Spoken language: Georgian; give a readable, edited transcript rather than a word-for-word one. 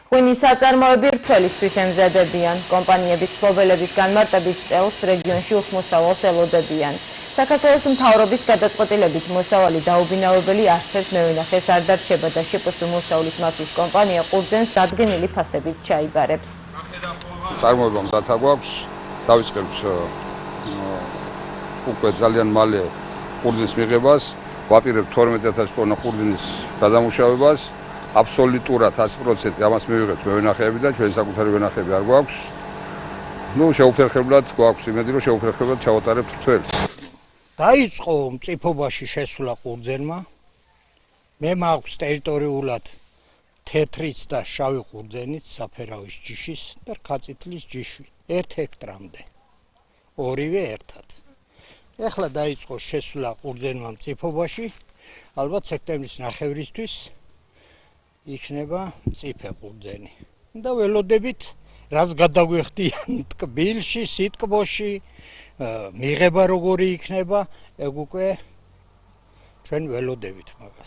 ღვინის საწარმოები რთველისთვის ემზადებიან. კომპანიების მფლობელების განმარტებით წელს რეგიონში უხმოსავალს ელოდებიან. საქართველოს მთავრობის გადაწყვეტილებით მოსავალი დაუბინავებელი არც ერთ მევენახეს არ დარჩება და შპს მოსავლის მართვის კომპანია ყურძენს დადგენილი ფასებით ჩაიბარებს. წარმოება მზათა გვაქვს, დავიწყებთ უკვე ძალიან მალე ყურძნის მიღებას, ვაპირებთ 12000 ტონა ყურძნის გადამუშავებას, აბსოლუტურად 100% ამას მივიღებთ მევენახეები და ჩვენი საკუთარი ვენახები არ გვაქვს. შეუფერხებლად გვაქვს იმედი, რომ შეუფერხებლად ჩავატარებთ რთველს. დაიწყო მწიფობაში შესვლა ყურძენმა. მე მაქვს ტერიტორიულად თეთრიც და შავი ყურძენიც, საფერავის ჯიშის და რქაწითლის ჯიში 1 ჰექტრამდე. ორივე ერთად. ეხლა დაიწყო შესვლა ყურძენმა მწიფობაში, ალბათ სექტემბრის ნახევრისთვის იქნება მწიფე ყურძენი. და ველოდებით, რაც გადაგვეხდიან ტკბილში, სიტკბოში, მიღება როგორი იქნება, ეგ უკვე ჩვენ ველოდებით მაგას.